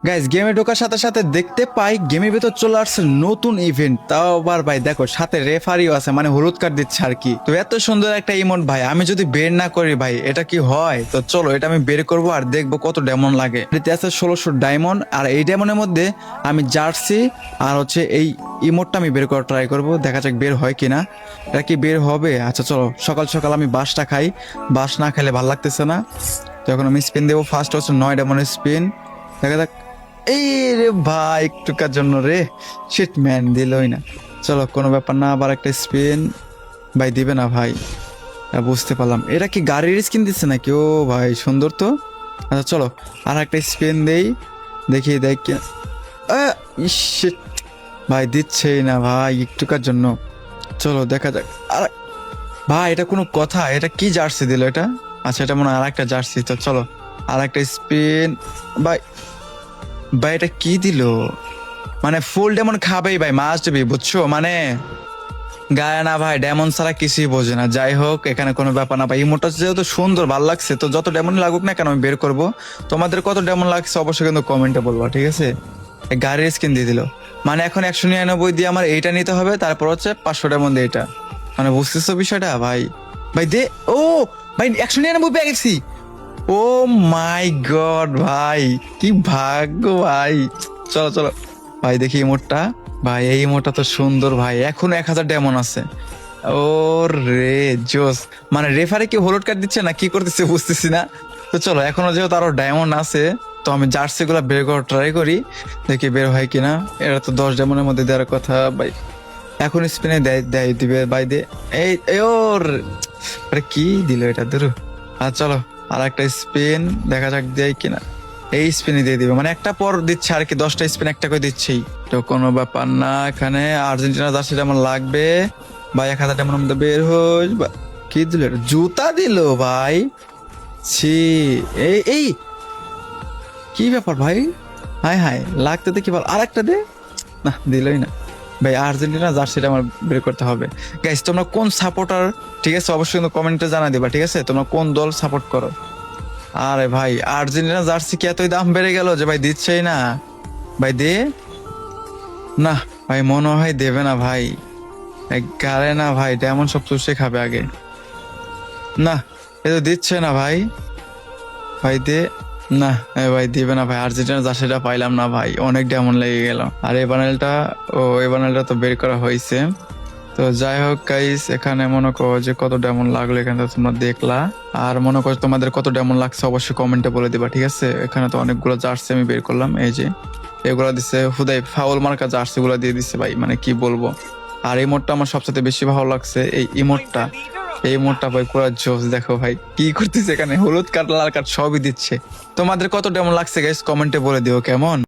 Guys গেমে ঢোকার সাথে সাথে দেখতে পাই গেমের ভেতর চলে আসছে নতুন ইভেন্ট, তাও আবার ভাই দেখো সাথে রেফারিও আছে, মানে হলুদ কার্ড দিচ্ছে আর কি। তো এত সুন্দর একটা ইমোট ভাই আমি যদি বের না করি ভাই এটা কি হয়? তো চলো এটা আমি বের করব আর দেখবো কত ডায়মন্ড লাগে। এতে আছে 1600 ডায়মন্ড, আর এই ডায়মন্ডের মধ্যে আমি জার্সি আর হচ্ছে এই ইমোটটা আমি বের করার ট্রাই করব, দেখা যাক বের হয় কিনা। এটা কি বের হবে? আচ্ছা চলো, সকাল সকাল আমি বাসটা খাই, বাস না খেলে ভালো লাগতেছে না। তো এখন আমি স্পিন দেবো, ফার্স্ট হচ্ছে 9 ডায়মন্ডের স্পিন, দেখা যাক। এই রে ভাই একটুকার জন্য রে, শিট ম্যান দিলই না। চলো কোনো ব্যাপার না, আবার একটা স্পিন। ভাই দিবে না ভাই, বুঝতে পারলাম এটা কি গাড়ির স্কিন দিচ্ছে নাকি। ও ভাই সুন্দর তো। আচ্ছা চলো আর একটা স্পিন দেই, দেখি দেখ কি। শিট ভাই দিচ্ছেই না ভাই একটুকার জন্য। চলো দেখা যাক। আর ভাই এটা কোনো কথা? এটা কি জার্সি দিল এটা? আচ্ছা এটা মনে হয় আর একটা জার্সি। তো চলো আর একটা স্পিন। ভাই ভাই এটা কি দিল? মানে ফুল ডেমন খাবেই ভাই, মাস্ট বি, বুঝছো? মানে গায়ে না ভাই, ডেমন ছাড়া কিছুই বোঝে না। যাই হোক এখানে কোনো ব্যাপার না ভাই, ইমোটা যেহেতু সুন্দর ভালো লাগছে, তো যত ডেমন লাগুক না কেন আমি বের করব। তোমাদের কত ডেমন লাগছে অবশ্যই কিন্তু কমেন্টে বলবো, ঠিক আছে? এই গাড়ির স্কিন দিয়ে দিল, মানে এখন 199 দিয়ে আমার এইটা নিতে হবে, তারপর হচ্ছে 500 ডেমন দিয়ে এটা। মানে বুঝতেছো বিষয়টা ভাই? ভাই দে। ও ভাই 199 পেয়ে গেছি। ও মাই গড ভাই, কি ভাগ্য ভাই। চলো চলো ভাই দেখি ইমোটটা। ভাই এই ইমোটটা তো সুন্দর ভাই, এখন 1000 ডেমন আছে। ও রে জোস। মানে রেফারি কি হলুদ কার্ড দিচ্ছে না কি করতেছে বুঝতেছি না। তো চলো এখনো যেহেতু আরো ডায়মন্ড আছে, তো আমি জার্সি গুলা বের করার ট্রাই করি, দেখি বের হয় কিনা। এটা তো 10 ডায়মন্ডের মধ্যে দেওয়ার কথা ভাই। এখন স্পিনে দেয় দেয় দিবে ভাই দে। এই এই ওর আরে কি দিল এটা ধরো। আর চলো আর একটা স্পিন, দেখা যাক দেয় কিনা। এই স্পিনই দিয়ে দিবে, মানে একটা পর দিচ্ছে আর কি, 10টা স্পিন একটা করে দিচ্ছেই। তো কোনো ব্যাপার না, এখানে আর্জেন্টিনা জার্সিটা আমার লাগবে ভাই। 1000 টাকার মধ্যে বের হই কি দিল এটা? জুতা দিল ভাই। ছি। এই এই কি ব্যাপার ভাই? হাই হাই লাগতে দেখি বল, আর একটা দে। না দিলই না ভাই। আর্জেন্টিনা জার্সিটা আমার বের করতে হবে। গাইস তোমরা কোন সাপোর্টার, ঠিক আছে অবশ্যই কিন্তু কমেন্টে জানা দিবা, ঠিক আছে? তোমরা কোন দল সাপোর্ট করো? আরে ভাই আর্জেন্টিনা জার্সি কি এতই দাম বেড়ে গেল যে ভাই দিচ্ছেই না? ভাই দে না। ভাই মনে হয় দেবে না ভাই, গারে না ভাই, তেমন সব চুষে খাবে আগে। না এ তো দিচ্ছে না ভাই। ভাই দে না। ভাই দিবে না ভাই, আর্জেন্টিনা জার্সিটা পাইলাম না ভাই, অনেক ডেমন লেগে গেল। আর এই বানেলটা, ও এই বানেলটা তো বের করা হয়েছে। তো যাই হোক গাইস, এখানে মনে করো যে কত ডেমন লাগলো এখানে তো তোমরা দেখলা। আর মনে করো তোমাদের কত ডেমন লাগছে অবশ্যই কমেন্টে বলে দিবা, ঠিক আছে? এখানে তো অনেকগুলো জার্সি আমি বের করলাম, এই যে এগুলা দিচ্ছে হুদাই ফাউল মার্কা জার্সি গুলা দিয়ে দিচ্ছে ভাই, মানে কি বলবো। আর এই মোডটা আমার সবচেয়ে বেশি ভালো লাগছে, এই ইমোটটা। এই মোডটা ভাই পুরো জোস। দেখো ভাই কি করতেছে এখানে, হলুদ কার্ড লাল কার্ড সবই দিচ্ছে। তোমাদের কত ডেমন লাগছে গাইস কমেন্টে বলে দিও কেমন।